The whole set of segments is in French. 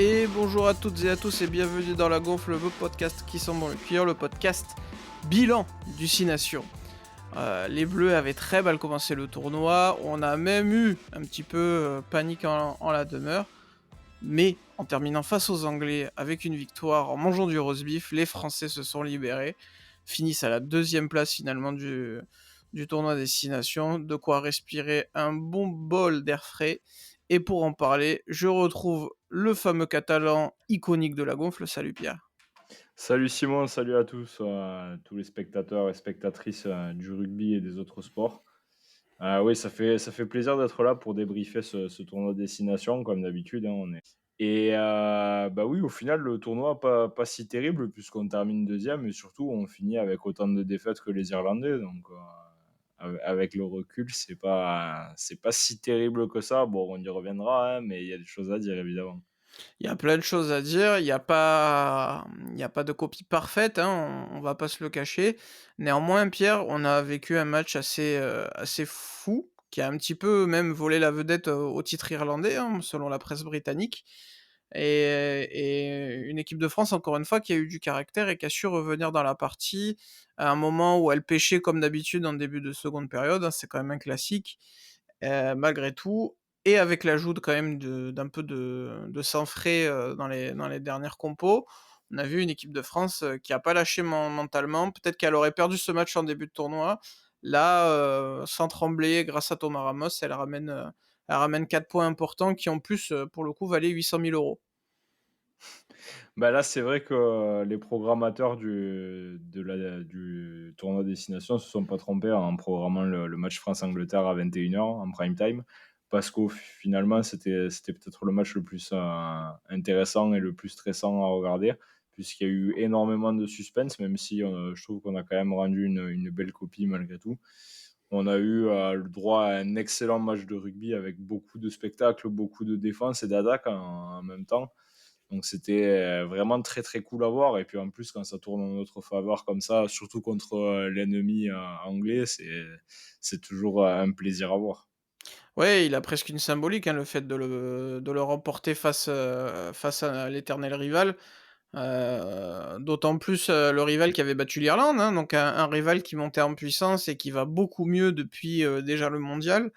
Et bonjour à toutes et à tous et bienvenue dans La Gonfle, le podcast qui sent bon le cuir, le podcast bilan du 6 Nations. Les Bleus avaient très mal commencé le tournoi, on a même eu un petit peu panique en la demeure, mais en terminant face aux Anglais avec une victoire, en mangeant du roast beef, les Français se sont libérés, finissent à la deuxième place finalement du tournoi des 6 Nations, de quoi respirer un bon bol d'air frais. Et pour en parler, je retrouve le fameux Catalan iconique de la gonfle. Salut Pierre. Salut Simon, salut à tous les spectateurs et spectatrices du rugby et des autres sports. Oui, ça fait plaisir d'être là pour débriefer ce tournoi Destination, comme d'habitude, hein, on est. Et bah oui, au final, le tournoi pas si terrible, puisqu'on termine deuxième, et surtout, on finit avec autant de défaites que les Irlandais. Donc, avec le recul, c'est pas si terrible que ça. Bon, on y reviendra, hein, mais il y a des choses à dire, évidemment. Il y a plein de choses à dire, il y a pas de copie parfaite, hein, on va pas se le cacher. Néanmoins, Pierre, on a vécu un match assez fou, qui a un petit peu même volé la vedette au titre irlandais, hein, selon la presse britannique. Et une équipe de France, encore une fois, qui a eu du caractère et qui a su revenir dans la partie à un moment où elle pêchait comme d'habitude en début de seconde période, hein, c'est quand même un classique, malgré tout, et avec l'ajout quand même d'un peu de sang frais dans les dernières compos. On a vu une équipe de France qui a pas lâché mentalement. Peut-être qu'elle aurait perdu ce match en début de tournoi. Là, sans trembler, grâce à Thomas Ramos, elle ramène 4 points importants qui en plus, pour le coup, valaient 800 000 euros. Bah là, c'est vrai que les programmateurs du tournoi Destination se sont pas trompés en programmant le match France-Angleterre à 21h en prime time, parce qu'au finalement, c'était peut-être le match le plus intéressant et le plus stressant à regarder, puisqu'il y a eu énormément de suspense, même si je trouve qu'on a quand même rendu une belle copie malgré tout. On a eu le droit à un excellent match de rugby avec beaucoup de spectacles, beaucoup de défense et d'attaque en même temps. Donc c'était vraiment très très cool à voir. Et puis en plus, quand ça tourne en notre faveur comme ça, surtout contre l'ennemi anglais, c'est toujours un plaisir à voir. Ouais, il a presque une symbolique, hein, le fait de le remporter face à l'éternel rival. D'autant plus, le rival qui avait battu l'Irlande, hein, donc un rival qui montait en puissance et qui va beaucoup mieux depuis, déjà le mondial,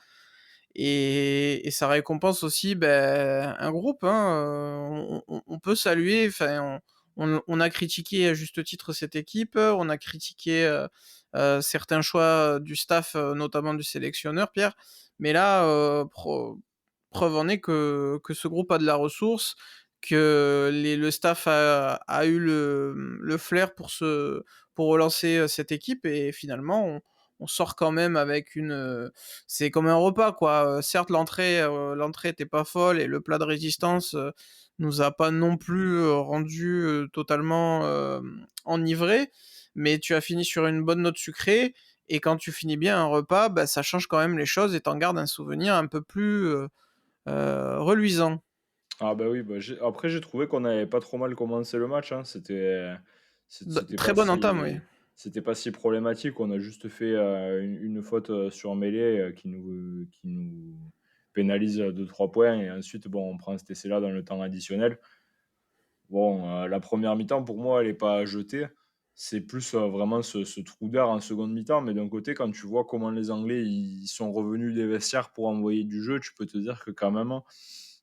et ça récompense aussi, un groupe, hein, on peut saluer, enfin, on a critiqué à juste titre cette équipe, on a critiqué, certains choix du staff, notamment du sélectionneur Pierre, mais là, preuve en est que ce groupe a de la ressource, que le staff a eu le flair pour relancer, cette équipe, et finalement on sort quand même avec c'est comme un repas quoi. Certes l'entrée était pas folle et le plat de résistance, nous a pas non plus, rendus, totalement, enivrés, mais tu as fini sur une bonne note sucrée, et quand tu finis bien un repas, bah, ça change quand même les choses et tu en gardes un souvenir un peu plus, reluisant. Ah bah oui, bah après j'ai trouvé qu'on n'avait pas trop mal commencé le match, hein. C'était Très pas bonne entame, oui. si problématique. On a juste fait une faute sur mêlée qui nous pénalise de 3 points. Et ensuite, bon, on prend cet essai-là dans le temps additionnel. Bon, la première mi-temps, pour moi, elle est pas jetée. C'est plus vraiment ce trou d'air en seconde mi-temps. Mais d'un côté, quand tu vois comment les Anglais ils sont revenus des vestiaires pour envoyer du jeu, tu peux te dire que quand même,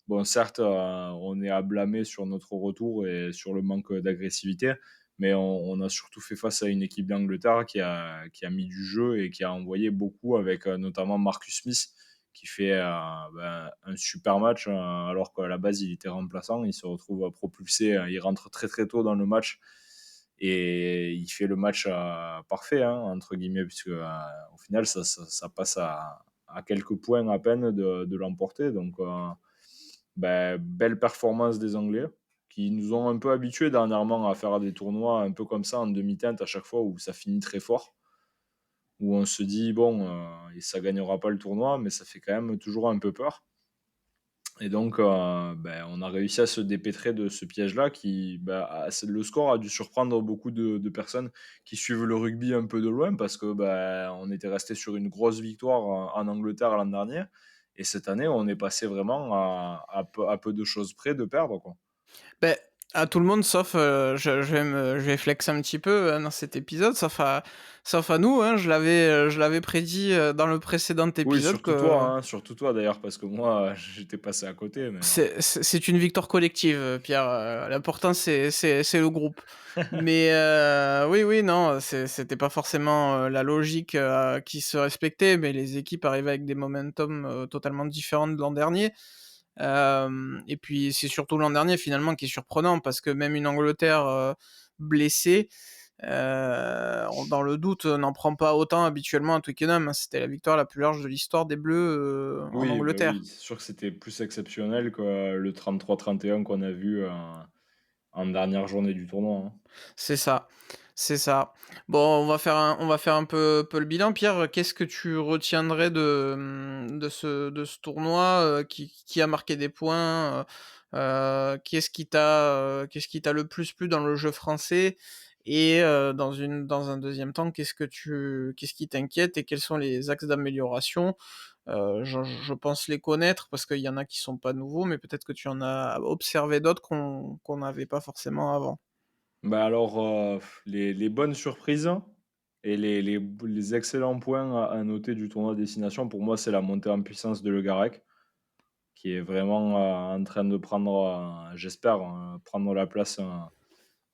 bon, certes, on est à blâmer sur notre retour et sur le manque d'agressivité, mais on a surtout fait face à une équipe d'Angleterre qui a mis du jeu et qui a envoyé beaucoup avec notamment Marcus Smith qui fait un super match alors qu'à la base il était remplaçant. Il se retrouve propulsé, il rentre très très tôt dans le match et il fait le match parfait, hein, entre guillemets, puisque au final ça passe à quelques points à peine de l'emporter. Donc belle performance des Anglais qui nous ont un peu habitués dernièrement à faire des tournois un peu comme ça en demi-teinte à chaque fois où ça finit très fort, où on se dit bon, ça gagnera pas le tournoi, mais ça fait quand même toujours un peu peur. Et donc, on a réussi à se dépêtrer de ce piège-là le score a dû surprendre beaucoup de personnes qui suivent le rugby un peu de loin parce que on était resté sur une grosse victoire en Angleterre l'an dernier. Et cette année, on est passé vraiment à peu de choses près de perdre, quoi. Beh, à tout le monde sauf, je vais flex un petit peu, dans cet épisode, sauf à nous, hein. Je l'avais prédit, dans le précédent Oui, épisode surtout toi, que hein, surtout toi d'ailleurs, parce que moi, j'étais passé à côté, mais c'est une victoire collective, Pierre, l'important c'est le groupe. Mais oui, oui, non, c'était pas forcément, la logique, qui se respectait, mais les équipes arrivaient avec des momentum, totalement différents de l'an dernier. Et puis c'est surtout l'an dernier finalement qui est surprenant parce que même une Angleterre, blessée, on dans le doute, n'en prend pas autant habituellement à Twickenham, hein. C'était la victoire la plus large de l'histoire des Bleus, en oui, bah, oui, Angleterre. c'est sûr que c'était plus exceptionnel que le 33-31 qu'on a vu en dernière journée du tournoi, hein. C'est ça, c'est ça. Bon, on va faire un peu le bilan. Pierre, qu'est-ce que tu retiendrais de ce tournoi, qui a marqué des points, qu'est-ce qui t'a le plus plu dans le jeu français? Et dans un deuxième temps, qu'est-ce qui t'inquiète et quels sont les axes d'amélioration? Je pense les connaître parce qu'il y en a qui sont pas nouveaux, mais peut-être que tu en as observé d'autres qu'on n'avait pas forcément avant. Bah, alors, les bonnes surprises et les excellents points à noter du tournoi destination, pour moi, c'est la montée en puissance de Le Garec, qui est vraiment, en train de prendre, j'espère, prendre la place,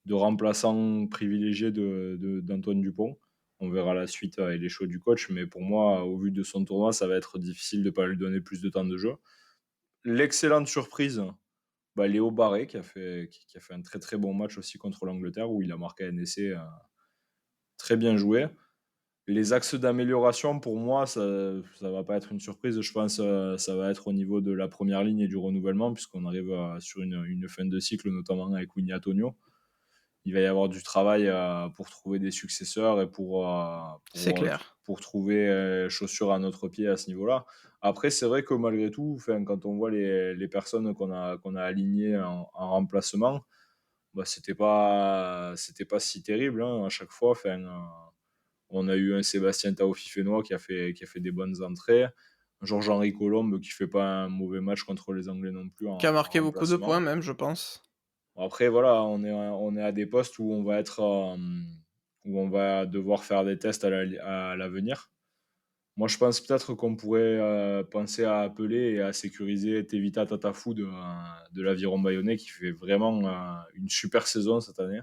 de remplaçant privilégié d'Antoine Dupont. On verra la suite, et les choix du coach, mais pour moi, au vu de son tournoi, ça va être difficile de ne pas lui donner plus de temps de jeu. L'excellente surprise, bah, Léo Barré qui a fait un très, très bon match aussi contre l'Angleterre où il a marqué un essai, très bien joué. Les axes d'amélioration pour moi, ça va pas être une surprise. Je pense, ça va être au niveau de la première ligne et du renouvellement puisqu'on arrive, sur une fin de cycle, notamment avec Winnie Antonio. Il va y avoir du travail, pour trouver des successeurs et C'est clair. pour trouver, chaussure à notre pied à ce niveau-là. Après, c'est vrai que malgré tout, enfin, quand on voit les personnes qu'on a alignées en remplacement, bah, c'était pas si terrible, hein, à chaque fois. Enfin, on a eu un Sébastien Taofifénois qui a fait des bonnes entrées. Georges-Henri Colombe qui fait pas un mauvais match contre les Anglais non plus Qui a en marqué beaucoup de points remplacement. même, je pense. Après, voilà, on est à des postes où on va être, où on va devoir faire des tests à l'avenir. Moi, je pense peut-être qu'on pourrait, penser à appeler et à sécuriser Tevita Tatafou de l'Aviron Bayonnais qui fait vraiment, une super saison cette année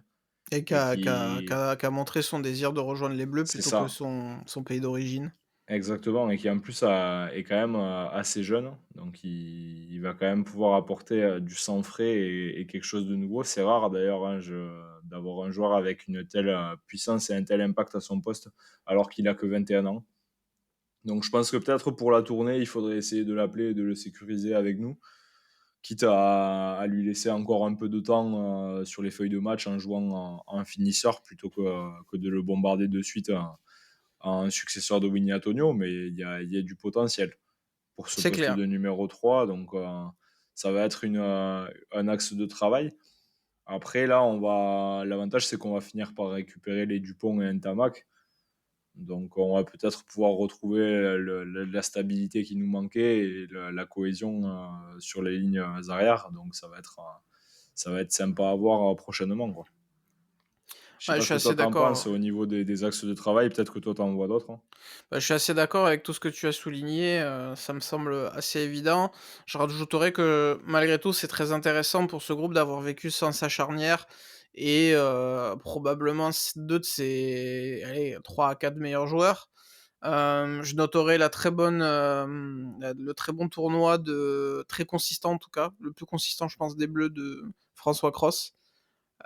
Et et qui qui a montré son désir de rejoindre les Bleus c'est plutôt que ça. son pays d'origine. Exactement et qui en plus est quand même, assez jeune, donc il va quand même pouvoir apporter, du sang frais et quelque chose de nouveau. C'est rare d'ailleurs, hein, je d'avoir un joueur avec une telle, puissance et un tel impact à son poste, alors qu'il a que 21 ans. Donc je pense que peut-être pour la tournée, il faudrait essayer de l'appeler et de le sécuriser avec nous, quitte à lui laisser encore un peu de temps, sur les feuilles de match en jouant en finisseur plutôt que de le bombarder de suite, un successeur de Winnie Antonio, mais il y a du potentiel pour ce C'est poste clair. de numéro 3. Donc, ça va être un axe de travail. Après, là, l'avantage, c'est qu'on va finir par récupérer les Dupont et Ntamak. Donc, on va peut-être pouvoir retrouver la stabilité qui nous manquait et la cohésion, sur les lignes, arrière. Donc, ça va être sympa à voir, prochainement, quoi. Je sais Ouais, pas je ce suis que toi assez t'en penses d'accord. au niveau des axes de travail. Peut-être que toi t'en vois d'autres, hein. Bah, je suis assez d'accord avec tout ce que tu as souligné, ça me semble assez évident. Je rajouterais que malgré tout, c'est très intéressant pour ce groupe d'avoir vécu sans sa charnière et probablement 2 de ses allez, 3 à 4 meilleurs joueurs. Je noterai le très bon tournoi très consistant en tout cas, le plus consistant je pense des Bleus de François Cros,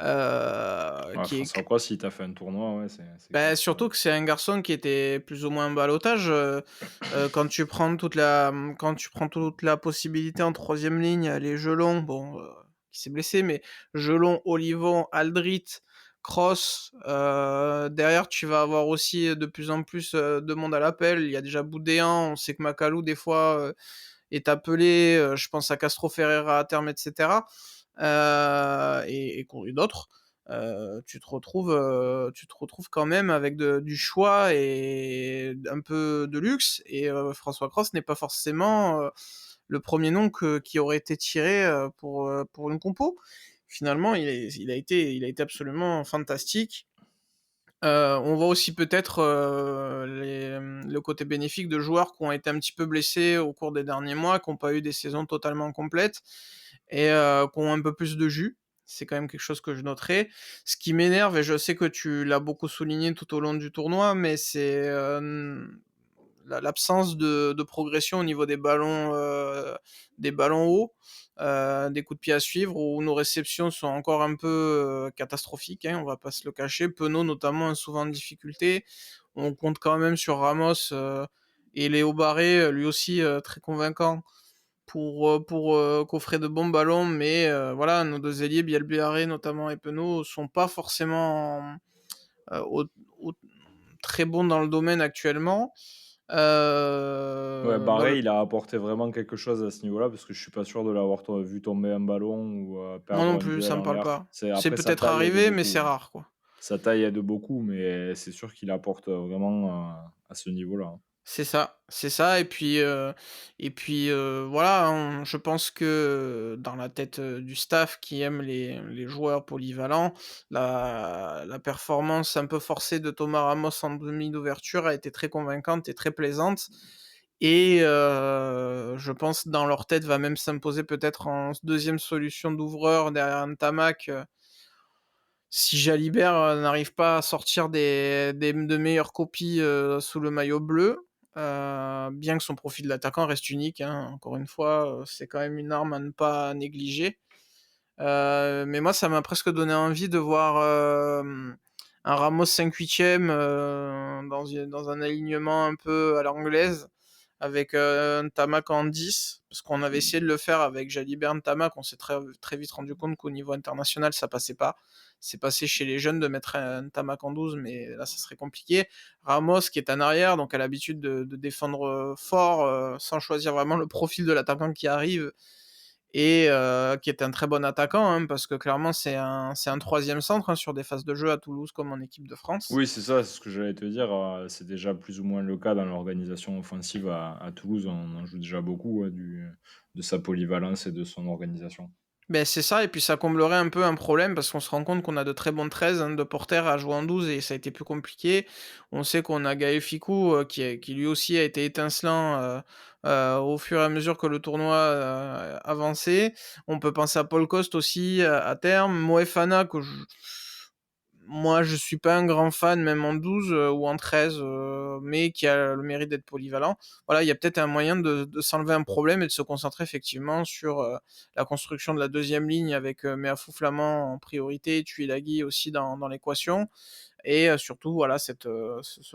Ouais, qui est François Cross, il t'a fait un tournoi, ouais, c'est bah, clair que surtout que c'est un garçon qui était plus ou moins en ballottage, quand tu prends toute la possibilité en troisième ligne, les Jelon, bon, qui s'est blessé, mais Jelon, Olivon, Aldrit, Cross, derrière tu vas avoir aussi de plus en plus, de monde à l'appel. Il y a déjà Boudéan, on sait que Macalou des fois, est appelé, je pense à Castro Ferreira à terme et cetera, et d'autres. Tu te retrouves quand même avec du choix et un peu de luxe et François Cros n'est pas forcément, le premier nom qui aurait été tiré, pour une compo. Finalement, il a été absolument fantastique. On voit aussi peut-être, le côté bénéfique de joueurs qui ont été un petit peu blessés au cours des derniers mois, qui ont pas eu des saisons totalement complètes et qui ont un peu plus de jus. C'est quand même quelque chose que je noterai. Ce qui m'énerve et je sais que tu l'as beaucoup souligné tout au long du tournoi, mais c'est, l'absence de progression au niveau des ballons hauts, des coups de pied à suivre où nos réceptions sont encore un peu, catastrophiques, hein, on va pas se le cacher. Penaud notamment est souvent en difficulté. On compte quand même sur Ramos, et Léo Barré, lui aussi, très convaincant pour coffrer de bons ballons, mais voilà, nos 2 ailiers, Bielbiarré notamment et Penaud, sont pas forcément, au au très bons dans le domaine actuellement. Ouais, Dans Barret, le il a apporté vraiment quelque chose à ce niveau-là, parce que je suis pas sûr de l'avoir vu tomber un ballon ou Moi perdre non un plus, duel ça me en parle l'air. pas. C'est C'est après sa peut-être taille aide arrivé, mais c'est beaucoup, hein. rare, quoi. Sa taille aide beaucoup, mais c'est sûr qu'il apporte vraiment à ce niveau-là, hein. C'est ça et puis, voilà, je pense que dans la tête, du staff qui aime les joueurs polyvalents, la performance un peu forcée de Thomas Ramos en demi d'ouverture a été très convaincante et très plaisante et je pense dans leur tête va même s'imposer peut-être en deuxième solution d'ouvreur derrière Ntamack, si Jalibert, n'arrive pas à sortir des de meilleures copies, sous le maillot bleu, bien que son profil d'attaquant reste unique, hein, encore une fois, c'est quand même une arme à ne pas négliger. Mais moi, ça m'a presque donné envie de voir, un Ramos 5/8 dans un alignement un peu à l'anglaise avec, Ntamack en 10, parce qu'on avait essayé de le faire avec Jalibert, Ntamack, on s'est très vite rendu compte qu'au niveau international, ça passait pas. C'est passé chez les jeunes de mettre un Ntamack en 12, mais là, ça serait compliqué. Ramos qui est un arrière, donc a l'habitude de défendre, fort, sans choisir vraiment le profil de l'attaquant qui arrive et qui est un très bon attaquant, hein, parce que clairement c'est un 3e centre, hein, sur des phases de jeu à Toulouse comme en équipe de France. Oui, c'est ça, c'est ce que j'allais te dire, c'est déjà plus ou moins le cas dans l'organisation offensive à Toulouse. On en joue déjà beaucoup, ouais, de sa polyvalence et de son organisation. Ben c'est ça et puis ça comblerait un peu un problème parce qu'on se rend compte qu'on a de très bons 13, hein, de Porter à jouer en 12 et ça a été plus compliqué. On sait qu'on a Gaël Fickou, qui lui aussi a été étincelant, au fur et à mesure que le tournoi, avançait. On peut penser à Paul Coste aussi, à terme. Moefana que moi, je suis pas un grand fan, même en 12 ou en 13, mais qui a le mérite d'être polyvalent. Voilà, il y a peut-être un moyen de s'enlever un problème et de se concentrer effectivement sur, la construction de la deuxième ligne avec, Meafou Flamand en priorité, Tuilagi aussi dans l'équation et surtout, voilà, ce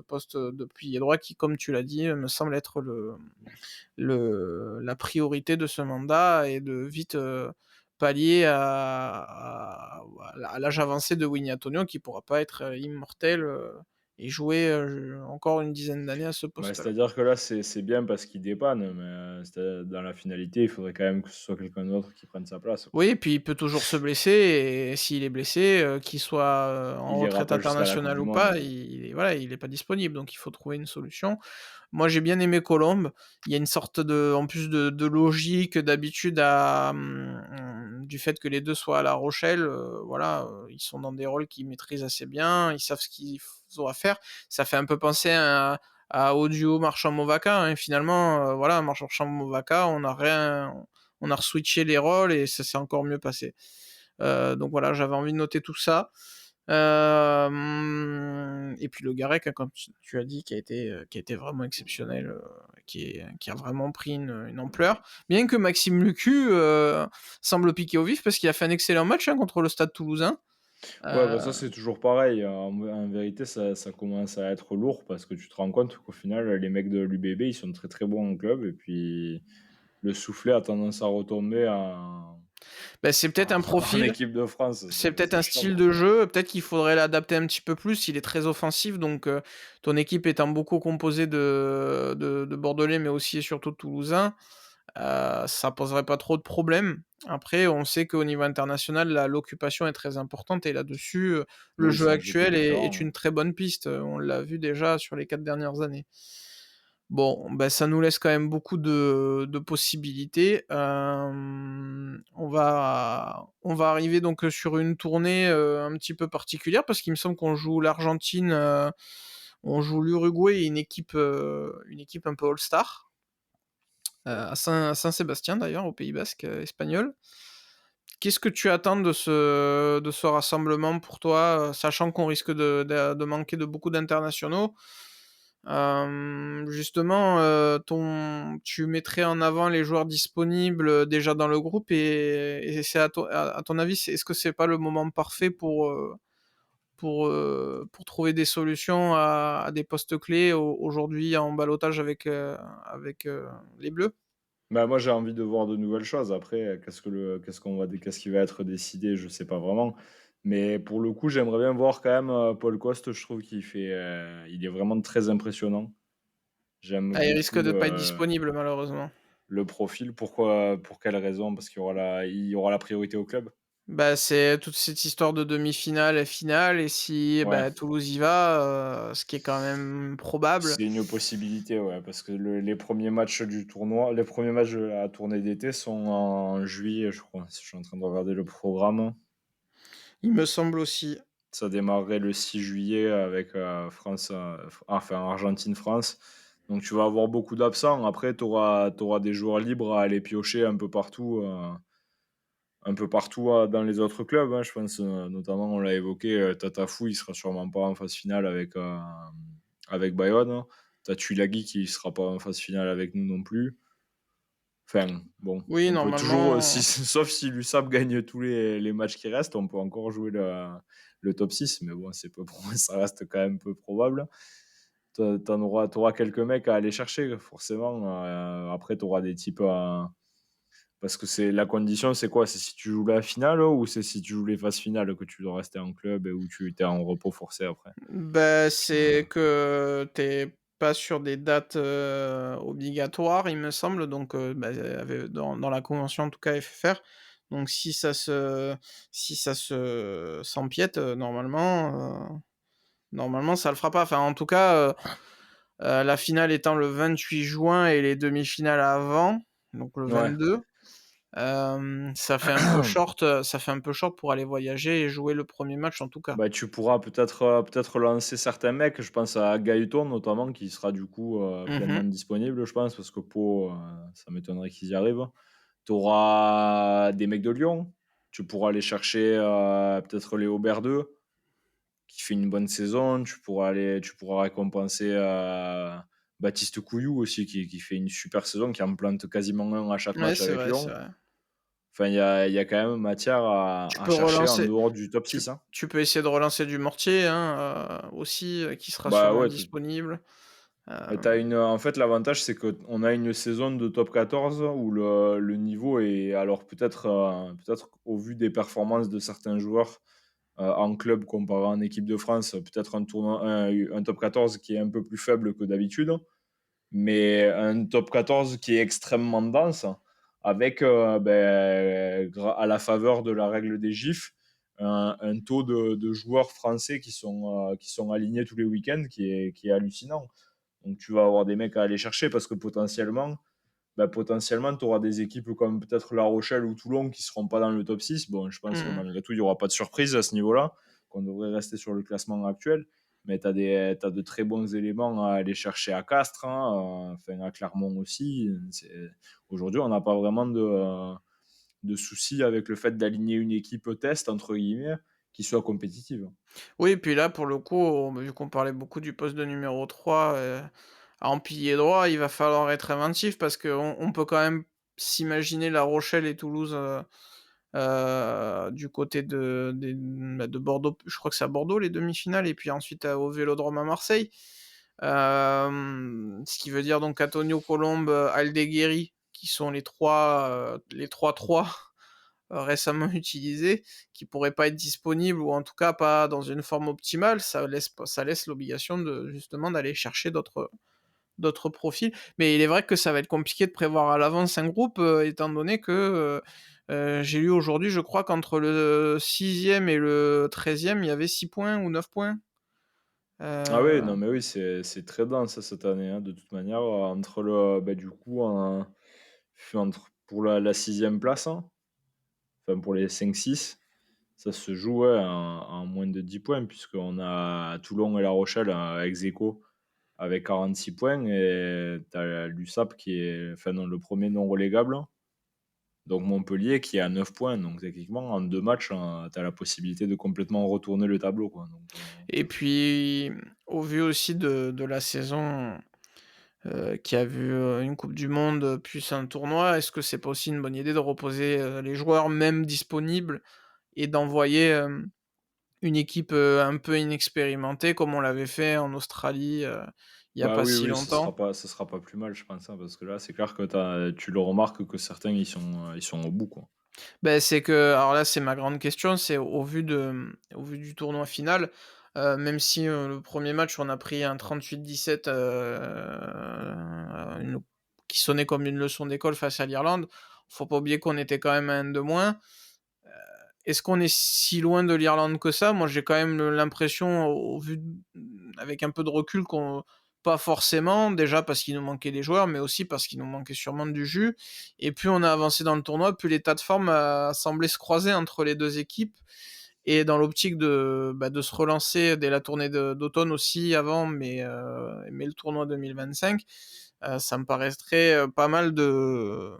poste de pilier droit qui, comme tu l'as dit, me semble être la priorité de ce mandat et de vite, pallier à l'âge avancé de Winnie Antonio qui pourra pas être, immortel, et jouer, encore une dizaine d'années à ce Bah, poste-là. c'est-à-dire que là, c'est bien parce qu'il dépanne, mais dans la finalité, il faudrait quand même que ce soit quelqu'un d'autre qui prenne sa place, quoi. Oui, et puis il peut toujours se blesser et s'il est blessé, qu'il soit, en Il ira retraite pas jusqu'à la coupe internationale du ou monde, pas, ouais. il est pas disponible, donc il faut trouver une solution. Moi, j'ai bien aimé Colombe. Il y a une sorte en plus de logique, d'habitude du fait que les 2 soient à La Rochelle, voilà, ils sont dans des rôles qu'ils maîtrisent assez bien, ils savent ce qu'ils ont à faire. Ça fait un peu penser au duo Marchand-Movaca, hein, finalement, voilà, Marchand-Movaca, on a re-switché les rôles et ça s'est encore mieux passé. Donc voilà, j'avais envie de noter tout ça. Et puis le Garec, hein, comme tu as dit, qui a été vraiment exceptionnel, qui a vraiment pris une ampleur. Bien que Maxime Lucu, semble piquer au vif parce qu'il a fait un excellent match, hein, contre le Stade Toulousain. Ouais, bah, Heu, ça, c'est toujours pareil. En vérité, ça commence à être lourd parce que tu te rends compte qu'au final, les mecs de l'UBB, ils sont très, très bons en club et puis le soufflet a tendance à retomber c'est peut-être un en profil, équipe de France. c'est peut-être C'est un chiant, style quoi. de jeu, peut-être qu'il faudrait l'adapter un petit peu plus. Il est très offensif, donc ton équipe étant beaucoup composée de Bordelais, mais aussi et surtout de Toulousains, ça poserait pas trop de problèmes. Après, on sait qu'au niveau international, l'occupation est très importante et là-dessus, le Oui, jeu c'est un jeu qui est actuel est différent, ouais. une très bonne piste, on l'a vu déjà sur les 4 dernières années. Bon, bah, ça nous laisse quand même beaucoup de possibilités. On va arriver donc, sur une tournée, un petit peu particulière parce qu'il me semble qu'on joue l'Argentine, on joue l'Uruguay et une équipe un peu all-star, à Saint-Sébastien d'ailleurs, au Pays basque, espagnol. Qu'est-ce que tu attends de ce rassemblement pour toi, sachant qu'on risque de manquer de beaucoup d'internationaux? Justement, tu mettrais en avant les joueurs disponibles, déjà dans le groupe et c'est à ton avis, est-ce que c'est pas le moment parfait pour trouver des solutions à des postes clés aujourd'hui en ballottage avec les Bleus? Bah, moi, j'ai envie de voir de nouvelles choses. Après, qu'est-ce qui va être décidé, je sais pas vraiment. Mais pour le coup, j'aimerais bien voir quand même, Paul Coste, je trouve il est vraiment très impressionnant. J'aime Ah, il risque de beaucoup, pas être disponible malheureusement. le profil. Pourquoi? Pour quelle raison? Parce qu'il y aura la priorité au club? Bah, c'est toute cette histoire de demi-finale et finale et si, Ouais, bah, Toulouse y va, ce qui est quand même probable. c'est une possibilité, ouais, parce que les premiers matchs de la tournée d'été sont en juillet, je crois. Je suis en train de regarder le programme. Il me semble aussi. Ça démarrerait le 6 juillet avec, Argentine-France. Donc tu vas avoir beaucoup d'absents. Après, tu auras des joueurs libres à aller piocher un peu partout, dans les autres clubs, hein. Je pense, notamment, on l'a évoqué, Tatafou, il sera sûrement pas en phase finale avec Bayonne. Tu as Tuilagi qui sera pas en phase finale avec nous non plus. Enfin, bon, Oui, on peut toujours, normalement, sauf si l'USAP gagne tous les matchs qui restent, on peut encore jouer le top 6, mais bon, c'est peu pro ça reste quand même peu probable. Tu auras quelques mecs à aller chercher, forcément. Après, tu auras des types parce que c'est la condition, c'est quoi? C'est si tu joues la finale ou c'est si tu joues les phases finales que tu dois rester en club et où tu es en repos forcé après? bah, Heu, c'est que tu pas sur des dates, obligatoires, il me semble, donc bah, dans la convention, en tout cas FFR, donc si ça se s'empiète, normalement ça le fera pas. Enfin, en tout cas, la finale étant le 28 juin et les demi-finales avant, donc le ouais. 22. Ça fait un peu short pour aller voyager et jouer le premier match en tout cas. Bah, tu pourras peut-être lancer certains mecs. Je pense à Gaëton notamment qui sera du coup, pleinement Mmh. disponible, je pense, parce que Pau, ça m'étonnerait qu'ils y arrivent. Tu auras des mecs de Lyon. Tu pourras aller chercher, peut-être Léo Berdeux qui fait une bonne saison. Tu pourras récompenser, Baptiste Couillou aussi qui fait une super saison, qui en plante quasiment un à chaque Ouais, match c'est avec vrai, c'est Lyon. vrai. Enfin, il y a quand même matière à Tu à peux chercher en relancer dehors du top tu 6, hein. tu peux essayer de relancer du Mortier, hein, aussi, qui sera Bah, sûrement ouais, disponible. en fait, l'avantage, c'est qu'on a une saison de top 14 où le niveau est alors peut-être au vu des performances de certains joueurs, en club comparé en équipe de France, peut-être un top 14 qui est un peu plus faible que d'habitude, mais un top 14 qui est extrêmement dense avec, à la faveur de la règle des GIF, un taux de joueurs français qui sont alignés tous les week-ends qui est hallucinant. Donc tu vas avoir des mecs à aller chercher parce que potentiellement, tu auras des équipes comme peut-être La Rochelle ou Toulon qui seront pas dans le top 6. Bon, je pense que Mmh. malgré tout, il y aura pas de surprise à ce niveau-là, qu'on devrait rester sur le classement actuel. Mais t'as de très bons éléments à aller chercher à Castres, hein, enfin à Clermont aussi. Aujourd'hui, on n'a pas vraiment de soucis avec le fait d'aligner une équipe test, entre guillemets, qui soit compétitive. Oui, puis là, pour le coup, vu qu'on parlait beaucoup du poste de numéro 3, en pilier droit, il va falloir être inventif parce qu'on peut quand même s'imaginer La Rochelle et Toulouse, du côté de Bordeaux. Je crois que c'est à Bordeaux les demi-finales et puis ensuite, au Vélodrome à Marseille. Ce qui veut dire donc Antonio Colombe, Aldeguerri, qui sont les trois 3 récemment utilisés, qui pourraient pas être disponibles ou en tout cas pas dans une forme optimale. Ça laisse l'obligation de justement d'aller chercher d'autres profils. Mais il est vrai que ça va être compliqué de prévoir à l'avance un groupe, étant donné que, j'ai lu aujourd'hui, je crois qu'entre le 6e et le 13e, il y avait 6 points ou 9 points. Ah oui, Heu, non, mais oui, c'est très dense, cette année, hein, de toute manière, entre le bah, du coup, entre pour la 6e place, hein, enfin pour les 5-6, ça se joue, ouais, en moins de 10 points puisqu'on a Toulon et La Rochelle, ex-aequo avec 46 points et tu as l'USAP qui est enfin non, le premier non relégable, donc Montpellier qui est à 9 points. Donc techniquement, en 2 matchs, tu as la possibilité de complètement retourner le tableau, quoi, donc et puis, au vu aussi de la saison, qui a vu, une coupe du monde, plus un tournoi, est-ce que c'est pas aussi une bonne idée de reposer, les joueurs même disponibles et d'envoyer, une équipe, un peu inexpérimentée comme on l'avait fait en Australie, il y a bah, pas oui, si oui, longtemps? ce sera pas plus mal, je pense, hein, parce que là, c'est clair que tu le remarques que certains, ils sont au bout, quoi. Ben c'est que alors là, c'est ma grande question, c'est au vu de, au vu du tournoi final, même si, le premier match, on a pris un 38-17, une qui sonnait comme une leçon d'école face à l'Irlande, faut pas oublier qu'on était quand même à 1 de moins. Est-ce qu'on est si loin de l'Irlande que ça? Moi, j'ai quand même l'impression au vu d avec un peu de recul qu'on pas forcément, déjà parce qu'il nous manquait des joueurs, mais aussi parce qu'il nous manquait sûrement du jus et plus on a avancé dans le tournoi, plus l'état de forme a semblé se croiser entre les 2 équipes et dans l'optique de, bah, de se relancer dès la tournée d'automne aussi avant, mais le tournoi 2025, ça me paraîtrait, pas mal de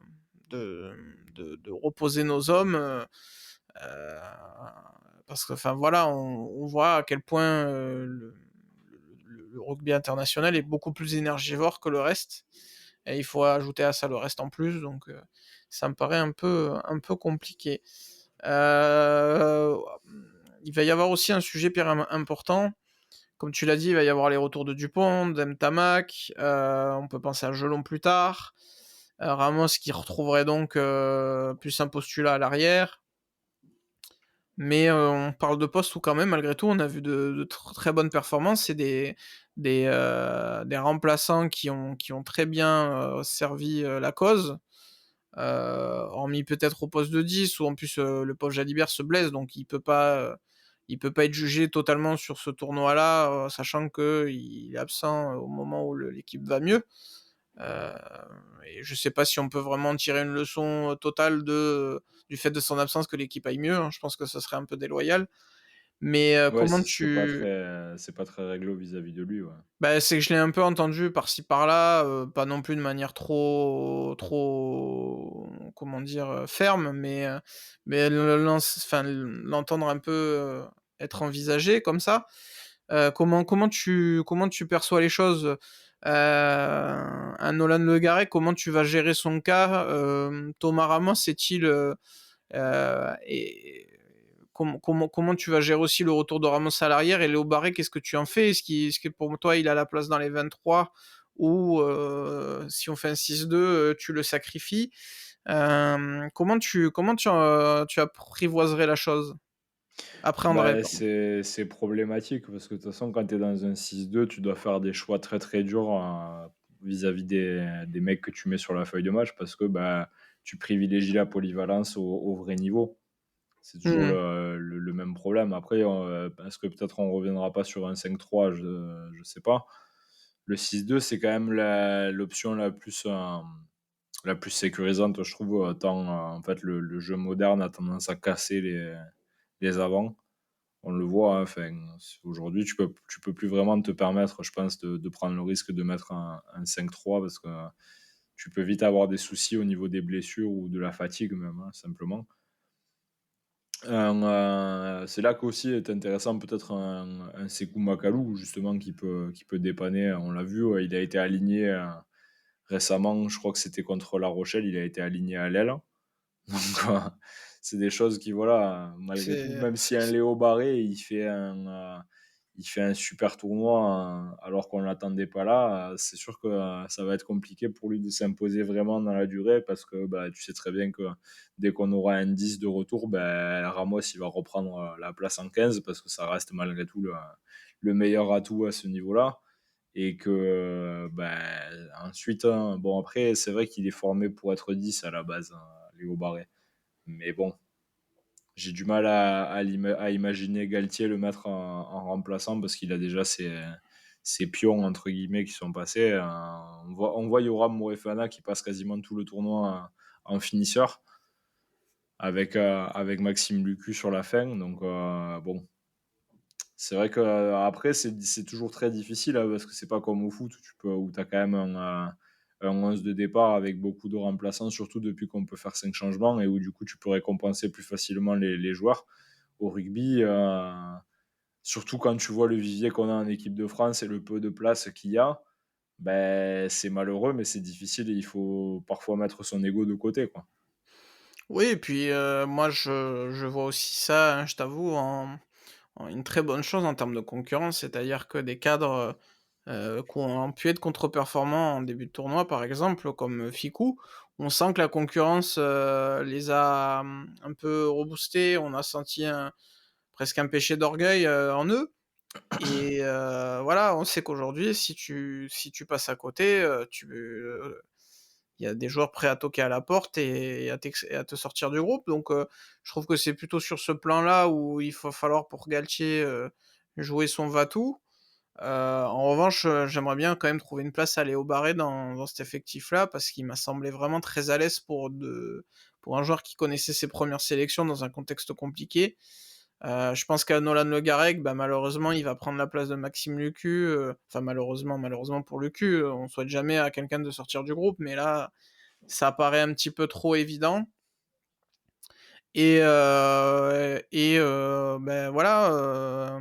de reposer nos hommes, Heu, parce que enfin voilà, on voit à quel point, le rugby international est beaucoup plus énergivore que le reste et il faut ajouter à ça le reste en plus donc ça me paraît un peu compliqué. Heu, il va y avoir aussi un sujet hyper important. Comme tu l'as dit, il va y avoir les retours de Dupont, d'Ntamak, on peut penser à Jelon plus tard, Ramos qui retrouverait donc, plus un postulat à l'arrière. Mais, on parle de postes où quand même malgré tout on a vu de très bonnes performances et des remplaçants qui ont très bien, servi, la cause, hormis peut-être au poste de 10 où en plus, le pauvre Jalibert se blesse donc il peut pas être jugé totalement sur ce tournoi-là, sachant qu'il est absent au moment où l'équipe va mieux. Heu et je sais pas si on peut vraiment tirer une leçon, totale du fait de son absence que l'équipe aille mieux, hein. Je pense que ce serait un peu déloyal. Mais, Ouais, c'est pas très réglo vis-à-vis de lui, ouais. bah, c'est que je l'ai un peu entendu par-ci par-là, pas non plus de manière trop, comment dire? Ferme, mais l'entendre un peu, être envisagé comme ça. Comment tu perçois les choses? Un Nolan Le Garret, comment tu vas gérer son cas? Thomas Ramos est-il, et comment tu vas gérer aussi le retour de Ramos à l'arrière et Léo Barré, qu'est-ce que tu en fais? Est-ce que pour toi, il a la place dans les 23 ou si on fait un 6-2, tu le sacrifies? Comment tu apprivoiserais la chose? Appréhenderais, Bah, pardon. c'est problématique parce que de toute façon, quand tu es dans un 6-2, tu dois faire des choix très, très durs, vis-à-vis des mecs que tu mets sur la feuille de match parce que, bah, tu privilégies la polyvalence au vrai niveau. C'est toujours Mmh. le même problème. Après, est-ce que peut-être on reviendra pas sur un 5-3, je sais pas. Le 6-2, c'est quand même l'option la plus sécurisante, je trouve, tant, en fait, le jeu moderne a tendance à casser les avants. On le voit, hein, enfin, aujourd'hui, tu peux plus vraiment te permettre, je pense, de prendre le risque de mettre un 5-3 parce que tu peux vite avoir des soucis au niveau des blessures ou de la fatigue même, hein, simplement. C'est là qu'aussi est intéressant peut-être un Sékou Makalou justement qui peut dépanner. On l'a vu, il a été aligné, récemment, je crois que c'était contre La Rochelle, il a été aligné à l'aile. Donc c'est des choses qui voilà, malgré tout, C'est même si un Léo Barré, il fait un super tournoi, alors qu'on l'attendait pas là, c'est sûr que, ça va être compliqué pour lui de s'imposer vraiment dans la durée parce que, bah, tu sais très bien que dès qu'on aura un 10 de retour, bah, Ramos, il va reprendre, la place en 15 parce que ça reste malgré tout le meilleur atout à ce niveau-là et que, bah, ensuite, hein, bon après c'est vrai qu'il est formé pour être 10 à la base, hein, Léo Barré. Mais bon, J'ai du mal à imaginer Galtier le mettre en remplaçant parce qu'il a déjà ses «pions» entre guillemets qui sont passés. On voit Yoram Moefana qui passe quasiment tout le tournoi en finisseur avec Maxime Lucu sur la fin donc bon, c'est vrai qu'après c'est toujours très difficile, parce que c'est pas comme au foot où tu as quand même un 11 de départ avec beaucoup de remplaçants, surtout depuis qu'on peut faire 5 changements et où du coup tu peux récompenser plus facilement les joueurs. Au rugby, surtout quand tu vois le vivier qu'on a en équipe de France et le peu de place qu'il y a, ben c'est malheureux, mais c'est difficile et il faut parfois mettre son ego de côté, quoi. Oui et puis, moi je vois aussi ça, hein, je t'avoue en une très bonne chose en termes de concurrence. C'est-à-dire que des cadres, qui ont pu être contre-performants en début de tournoi, par exemple, comme Ficou, on sent que la concurrence, les a, un peu reboostés. On a senti presque un péché d'orgueil, en eux et voilà, on sait qu'aujourd'hui si tu passes à côté, il y a des joueurs prêts à toquer à la porte et à te sortir du groupe donc je trouve que c'est plutôt sur ce plan-là où il va falloir pour Galtier, jouer son va-tout. En revanche, j'aimerais bien quand même trouver une place à Léo Barré dans cet effectif-là parce qu'il m'a semblé vraiment très à l'aise pour un joueur qui connaissait ses premières sélections dans un contexte compliqué. Je pense qu'à Nolan Le Garec, bah, malheureusement, il va prendre la place de Maxime Lucu, enfin malheureusement pour Lucu, on souhaite jamais à quelqu'un de sortir du groupe, mais là, ça paraît un petit peu trop évident et voilà,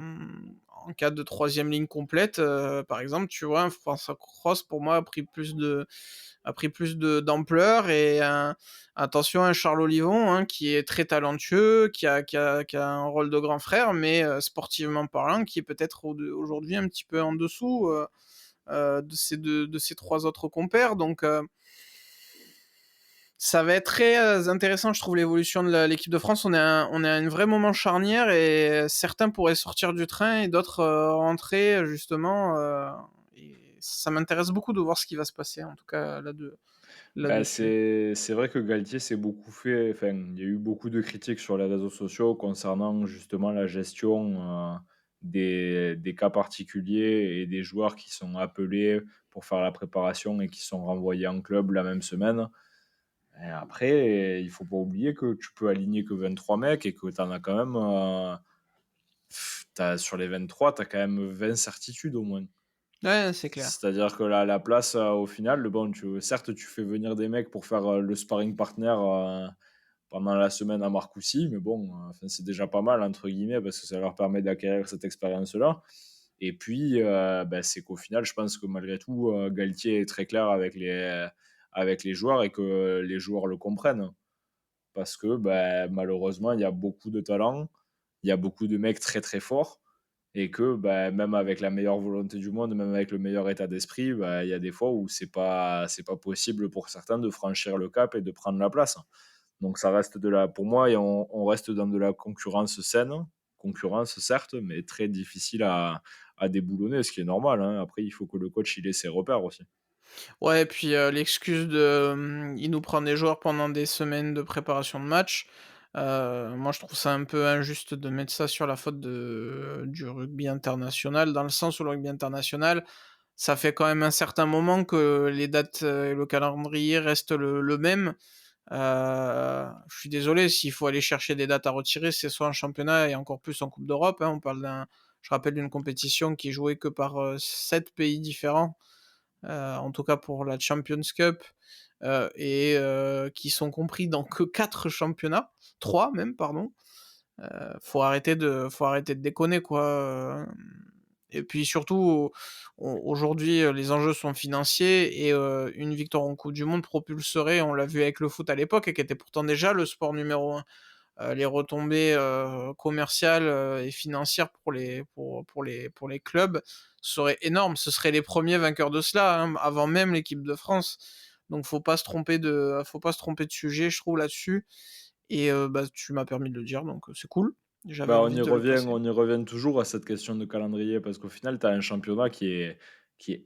en cas de troisième ligne complète, par exemple, tu vois, un François Cros pour moi a pris plus de d'ampleur et attention à Charles Olivon, hein, qui est très talentueux, qui a un rôle de grand frère, mais sportivement parlant, qui est peut-être aujourd'hui un petit peu en dessous, de ses 3 autres compères donc ça va être très, intéressant, je trouve, l'évolution de l'équipe de France. On est à un vrai moment charnière et certains pourraient sortir du train et d'autres, rentrer, justement, et ça m'intéresse beaucoup de voir ce qui va se passer, en tout cas, Bah, là-dessus. c'est vrai que Galtier s'est beaucoup fait enfin, il y a eu beaucoup de critiques sur les réseaux sociaux concernant justement la gestion, des cas particuliers et des joueurs qui sont appelés pour faire la préparation et qui sont renvoyés en club la même semaine. Et après, il faut pas oublier que tu peux aligner que 23 mecs et que tu en as quand même, tu sur les 23, tu as quand même 20 certitudes au moins. Ouais, c'est clair. C'est-à-dire que la place, au final, bon, certes, tu fais venir des mecs pour faire, le sparring partner, pendant la semaine à Marcoussis, mais bon, enfin, c'est déjà pas mal entre guillemets parce que ça leur permet d'acquérir cette expérience-là et puis, bah, c'est qu'au final, je pense que malgré tout, Galtier est très clair avec les joueurs et que les joueurs le comprennent. Parce que, bah, malheureusement, il y a beaucoup de talent, il y a beaucoup de mecs très, très forts et que, bah, même avec la meilleure volonté du monde, même avec le meilleur état d'esprit, bah, il y a des fois où c'est pas possible pour certains de franchir le cap et de prendre la place. Donc ça reste de la pour moi et on reste dans de la concurrence saine, concurrence certes, mais très difficile à déboulonner, ce qui est normal, hein. Après, il faut que le coach, il ait ses repères aussi. Ouais et puis, l'excuse de, il nous prend des joueurs pendant des semaines de préparation de match, moi je trouve ça un peu injuste de mettre ça sur la faute du rugby international, dans le sens où le rugby international, ça fait quand même un certain moment que les dates, et le calendrier restent le même. Je suis désolé, s'il faut aller chercher des dates à retirer, c'est soit en championnat et encore plus en coupe d'Europe, hein. Je rappelle d'une compétition qui est jouée que par, 7 pays différents, en tout cas pour la Champions Cup, et qui sont compris dans que 4 championnats, 3 même pardon. Faut arrêter de déconner quoi, et puis surtout aujourd'hui, les enjeux sont financiers et une victoire en coupe du monde propulserait, on l'a vu avec le foot à l'époque et qui était pourtant déjà le sport numéro un. Les retombées, commerciales, et financières pour les clubs seraient énormes. Ce seraient les premiers vainqueurs de cela, hein, avant même l'équipe de France. Donc faut pas se tromper de sujet, je trouve, là-dessus et bah, tu m'as permis de le dire donc c'est cool. J'avais Bah, on envie y de le revient placer. on y revient toujours à cette question de calendrier parce qu'au final, tu as un championnat qui est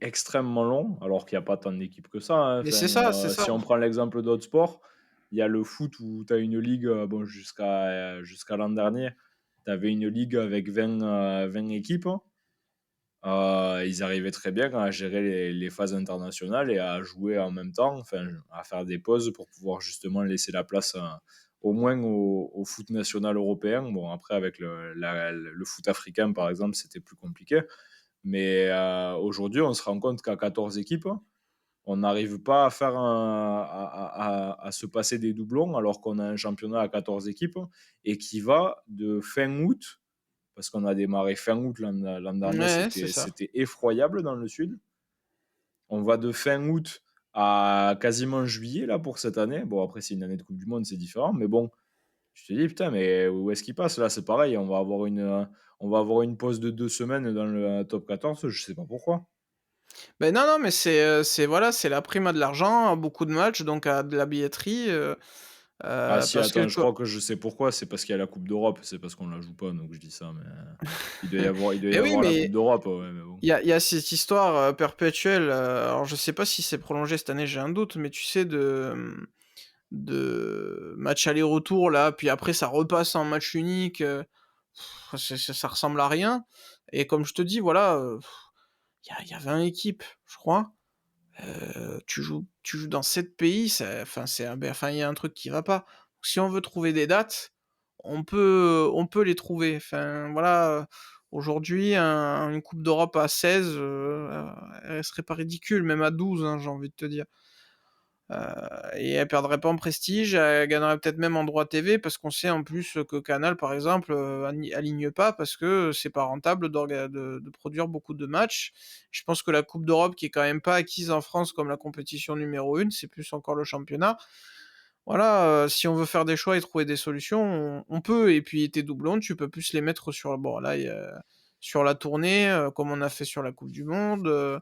extrêmement long, alors qu'il y a pas tant d'équipes que ça, hein. Mais Enfin, c'est ça, c'est ça. si on prend l'exemple d'autres sports, il y a le foot où tu as une ligue, bon jusqu'à l'an dernier, tu avais une ligue avec 20 équipes. Ils arrivaient très bien à gérer les phases internationales et à jouer en même temps, enfin, à faire des pauses pour pouvoir justement laisser la place, au moins au foot national européen. Bon, après avec le foot africain, par exemple, c'était plus compliqué. Mais aujourd'hui, on se rend compte qu'à 14 équipes, on n'arrive pas à faire à se passer des doublons alors qu'on a un championnat à 14 équipes et qui va de fin août, parce qu'on a démarré fin août l'an dernier, Ouais, c'est ça. c'était effroyable dans le sud. On va de fin août à quasiment juillet là pour cette année. Bon, après, c'est une année de Coupe du Monde, c'est différent, mais bon, je te dis, putain, mais où est-ce qu'il passe là? C'est pareil, on va avoir une pause de 2 semaines dans le top 14, je sais pas pourquoi. Ben non, non, mais c'est voilà, c'est la prime à de l'argent, à beaucoup de matchs, donc à de la billetterie, Ah si, parce que attends, je co crois que je sais pourquoi, c'est parce qu'il y a la Coupe d'Europe, c'est parce qu'on la joue pas, donc je dis ça, mais il doit y et oui, avoir la Coupe mais d'Europe, ouais, mais bon. il y a cette histoire, perpétuelle, alors je sais pas si c'est prolongé cette année, j'ai un doute, mais tu sais de match aller-retour là, puis après ça repasse en match unique, ça ressemble à rien et comme je te dis, voilà, il y a 20 équipes, je crois. Tu joues dans 7 pays, enfin, il y a un truc qui va pas. Si on veut trouver des dates, on peut les trouver. Enfin, voilà, aujourd'hui, une coupe d'Europe à 16, elle serait pas ridicule, même à 12, hein, j'ai envie de te dire. Et elle perdrait pas en prestige, elle gagnerait peut-être même en droit TV parce qu'on sait en plus que Canal, par exemple, aligne pas parce que c'est pas rentable de produire beaucoup de matchs. Je pense que la coupe d'Europe qui est quand même pas acquise en France comme la compétition numéro 1, c'est plus encore le championnat. Voilà, si on veut faire des choix et trouver des solutions, on peut et puis tes doublons, tu peux plus les mettre sur bon là, il y a sur la tournée, comme on a fait sur la coupe du monde,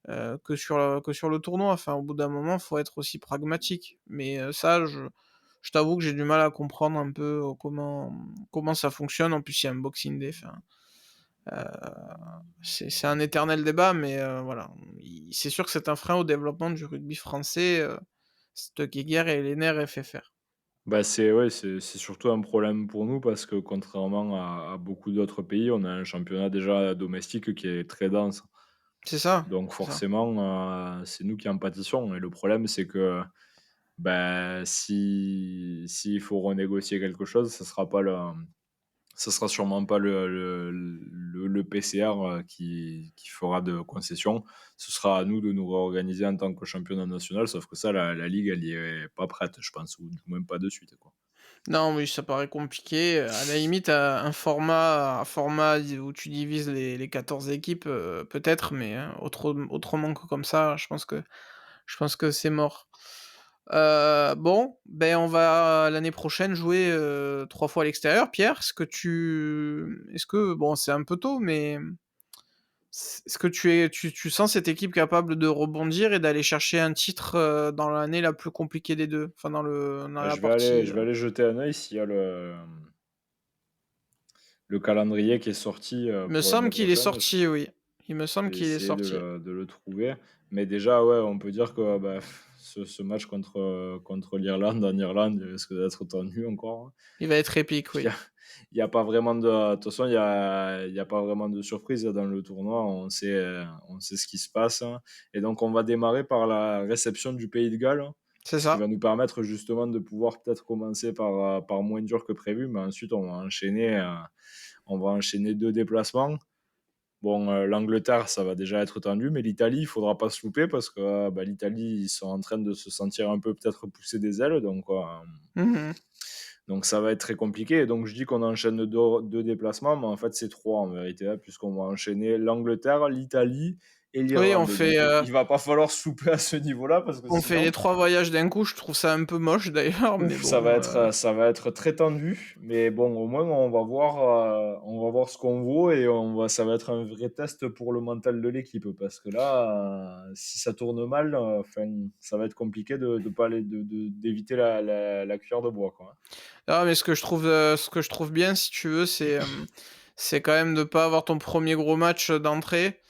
que sur le tournoi. Enfin, au bout d'un moment, faut être aussi pragmatique. Mais ça, je t'avoue que j'ai du mal à comprendre un peu comment ça fonctionne. En plus, il y a un Boxing Day. Enfin, c'est un éternel débat, mais voilà. C'est sûr que c'est un frein au développement du rugby français, cette guéguerre et les nerfs FFR. Bah, c'est ouais, c'est surtout un problème pour nous parce que contrairement à beaucoup d'autres pays, on a un championnat déjà domestique qui est très dense. C'est ça, Donc c'est ça. forcément, c'est nous qui en pâtissons et le problème, c'est que, bah, si s'il faut renégocier quelque chose, ça sera sûrement pas le PCR, qui fera de concessions. Ce sera à nous de nous réorganiser en tant que championnat national, sauf que ça, la ligue, elle y est pas prête, je pense, ou du moins pas de suite, quoi. Non, oui, ça paraît compliqué. À la limite, un format où tu divises les 14 équipes, peut-être, mais autrement que comme ça, je pense que c'est mort. Bon, ben, on va l'année prochaine jouer, 3 fois à l'extérieur. Pierre, est-ce que bon, c'est un peu tôt, mais est-ce que tu sens cette équipe capable de rebondir et d'aller chercher un titre, dans l'année la plus compliquée des 2? Enfin dans Bah, la partie, je vais aller jeter un œil s'il y a le calendrier qui est sorti, il me pour l'année semble qu'il est prochaine. sorti, oui. Il me Je semble vais qu'il est essayer sorti. de le trouver. Mais déjà, ouais, on peut dire que, bah, ce match contre l'Irlande en Irlande, il risque d'être tendu encore, hein. Il va être épique, Il y oui. a il y a pas vraiment de toute façon, il y a pas vraiment de surprise dans le tournoi. On sait ce qui se passe, hein. Et donc on va démarrer par la réception du Pays de Galles, hein, C'est ce qui va ça, nous permettre justement de pouvoir peut-être commencer par moins dur que prévu, mais ensuite on va enchaîner 2 déplacements. Bon, l'Angleterre, ça va déjà être tendu, mais l'Italie, il faudra pas se louper parce que, bah, l'Italie, ils sont en train de se sentir un peu peut-être pousser des ailes, mmh. donc ça va être très compliqué. Et donc je dis qu'on enchaîne 2 déplacements, mais en fait c'est 3 en vérité, hein, puisqu'on va enchaîner l'Angleterre, l'Italie et Oui, l'Irlande. Donc il va pas falloir se louper à ce niveau-là parce que on fait les sinon 3 voyages d'un coup, je trouve ça un peu moche d'ailleurs, mais ouf, bon, ça va être très tendu, mais bon, au moins on va voir ce qu'on vaut et ça va être un vrai test pour le mental de l'équipe parce que là, si ça tourne mal, enfin, ça va être compliqué de pas aller, d'éviter la cuillère de bois, quoi, hein. ah mais ce que je trouve bien si tu veux, c'est quand même de pas avoir ton premier gros match, d'entrée.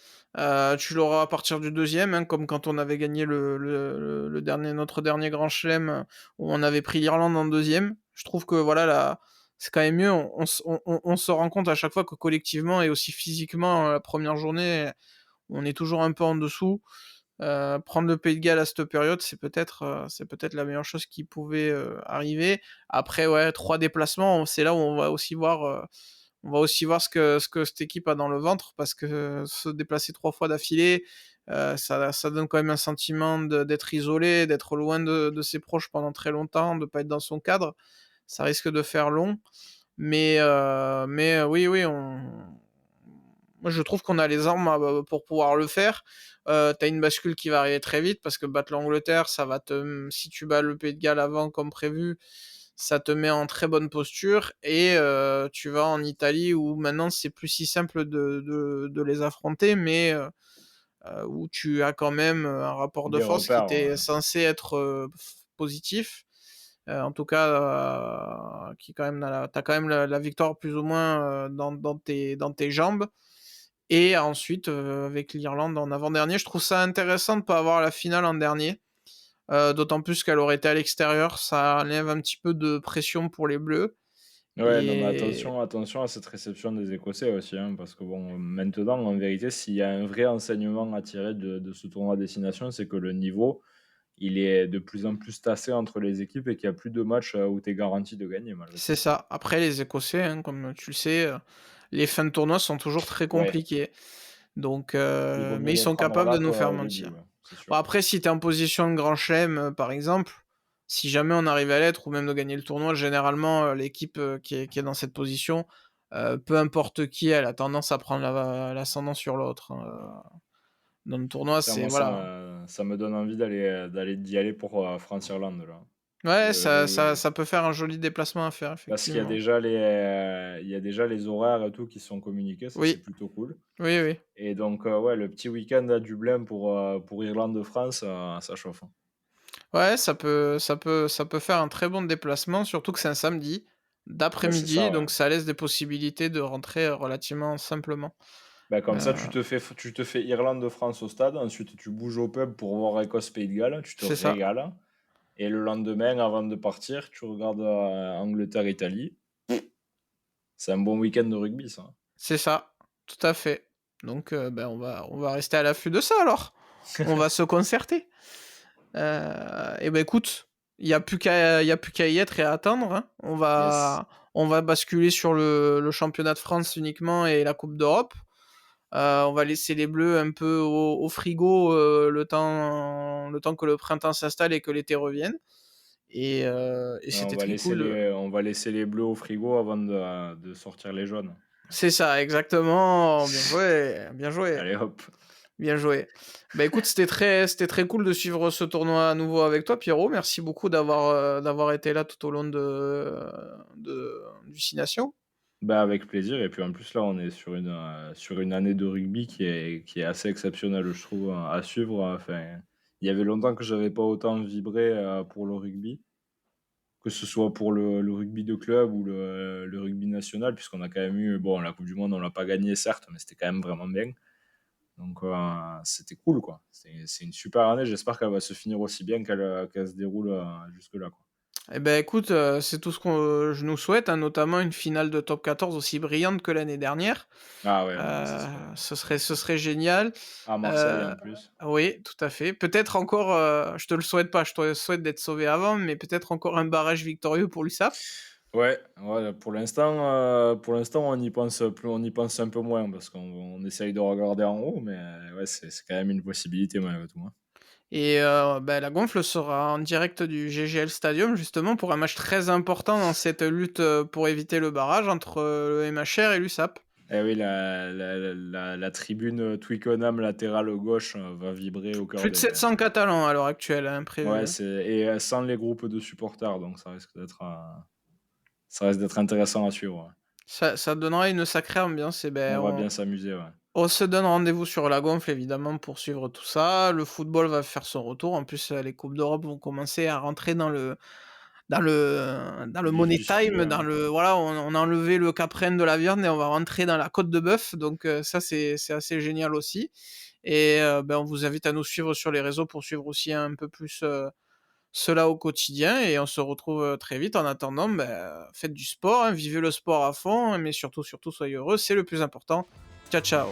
Tu l'auras à partir du deuxième, hein, comme quand on avait gagné le dernier notre dernier grand chelem, où on avait pris l'Irlande en deuxième. Je trouve que voilà, là, c'est quand même mieux. On se rend compte à chaque fois que collectivement et aussi physiquement, la première journée, on est toujours un peu en dessous. Prendre le Pays de Galles à cette période, c'est peut-être la meilleure chose qui pouvait, arriver. Après ouais, 3 déplacements, c'est là où on va aussi voir ce que cette équipe a dans le ventre parce que se déplacer 3 fois d'affilée, ça donne quand même un sentiment d'être isolé, d'être loin de ses proches pendant très longtemps, de pas être dans son cadre. Ça risque de faire long, mais oui, oui, on moi je trouve qu'on a les armes pour pouvoir le faire. Tu une bascule qui va arriver très vite parce que battre l'Angleterre, ça va te si tu bats le Pays de Galles avant comme prévu, ça te met en très bonne posture et tu vas en Italie où maintenant c'est plus si simple de les affronter, mais où tu as quand même, un rapport de Des force qui repères, était ouais. censé être, positif. En tout cas, qui quand même tu quand même la victoire plus ou moins, dans tes jambes et ensuite, avec l'Irlande en avant-dernier. Je trouve ça intéressant de pas avoir la finale en dernier. D'autant plus qu'elle aurait été à l'extérieur, ça enlève un petit peu de pression pour les Bleus Ouais, non, mais et attention à cette réception des Écossais aussi, hein, parce que bon, maintenant, en vérité, s'il y a un vrai enseignement à tirer de ce tournoi à destination, c'est que le niveau, il est de plus en plus tassé entre les équipes et qu'il y a plus de matchs, où tu es garanti de gagner malgré c'est tout. ça. Après les Écossais, hein, comme tu le sais, les fins de tournoi sont toujours très Ouais, compliquées. Donc il vaut mieux mais ils les sont prendre capables là de nous faire qu'au début, mentir. ouais, c'est Bon sûr. après si tu es en position de grand chelem, par exemple, si jamais on arrive à l'être ou même de gagner le tournoi, généralement, l'équipe, qui est dans cette position, peu importe qui, elle a tendance à prendre l'ascendant sur l'autre, hein, dans le tournoi, Putain, c'est moi, voilà. ça me donne envie d'y aller pour, France-Irlande, là. Ouais, ça Le ça peut faire un joli déplacement à faire, Parce qu'il y a effectivement. déjà les horaires et tout qui sont communiqués, ça, c'est Oui, plutôt cool. oui, oui. Et donc, ouais, le petit week-end à Dublin pour Irlande-France, ça chauffe, hein. Ouais, ça peut faire un très bon déplacement, surtout que c'est un samedi, Bah, c'est d'après-midi, ça, ouais. donc ça laisse des possibilités de rentrer, relativement simplement. Bah, comme ça, Heu, tu te fais Irlande-France au stade, ensuite tu bouges au pub pour voir Écosse-Pays de Galles, tu te c'est ça, régales et le lendemain, avant de partir, tu regardes, Angleterre-Italie. C'est un bon week-end de rugby, ça, hein. c'est ça, tout à fait. Donc ben, on va rester à l'affût de ça alors. On va se concerter. Et ben, écoute, il y a plus qu'à y être et à attendre, hein. On Yes. va on va basculer sur le championnat de France uniquement et la coupe d'Europe. On va laisser les Bleus un peu au frigo, le temps que le printemps s'installe et que l'été revienne et Ouais, c'était très cool, on va laisser les bleus au frigo avant de sortir les jaunes. c'est ça, exactement. Bien joué, bien joué, Allez hop. bien joué. Bah, écoute, c'était très cool de suivre ce tournoi à nouveau avec toi, Pierrot. Merci beaucoup d'avoir été là tout au long du 6 Nations. Bah, avec plaisir et puis en plus là, on est sur une année de rugby qui est assez exceptionnelle, je trouve, à suivre, enfin, il y avait longtemps que j'avais pas autant vibré, pour le rugby, que ce soit pour le rugby de club ou le rugby national puisqu'on a quand même eu bon, la coupe du monde, on l'a pas gagnée certes, mais c'était quand même vraiment bien. Donc, c'était cool, quoi. C'est une super année, j'espère qu'elle va se finir aussi bien qu'elle se déroule, jusque-là, quoi. Eh ben, écoute, c'est tout ce que je nous souhaite, hein, notamment une finale de top 14 aussi brillante que l'année dernière. Ah ouais, non, mais c'est sûr, ouais. Ce serait génial. À Marseille, Heu, en plus. oui, tout à fait. Peut-être encore, je te le souhaite pas, je te souhaite d'être sauvé avant, mais peut-être encore un barrage victorieux pour l'USAP. Ouais, ouais, pour l'instant, on y pense un peu moins parce qu'on essaye de regarder en haut, mais ouais, c'est quand même une possibilité malgré tout, hein. Et bah, la Gonfle sera en direct du GGL Stadium justement pour un match très important dans cette lutte, pour éviter le barrage entre, le MHR et l'USAP. Eh oui, la tribune, Twickenham latérale gauche, va vibrer au cœur Plus de des 700 Catalans à l'heure actuelle, hein, ouais, prévus, hein. sans les groupes de supporters, donc ça risque d'être intéressant à suivre, ouais. Ça donnera une sacrée ambiance et ben, On va on bien s'amuser, ouais. on se donne rendez-vous sur la Gonfle évidemment pour suivre tout ça. Le football va faire son retour. En plus, les coupes d'Europe vont commencer à rentrer dans le vif money du time, sujet, dans ouais. le voilà, on a enlevé le caprin de la viande et on va rentrer dans la côte de bœuf, donc ça c'est assez génial aussi et ben, on vous invite à nous suivre sur les réseaux pour suivre aussi un peu plus, cela au quotidien et on se retrouve, très vite. En attendant, ben, faites du sport, hein, vivez le sport à fond, mais surtout, surtout soyez heureux, c'est le plus important. Ciao, ciao.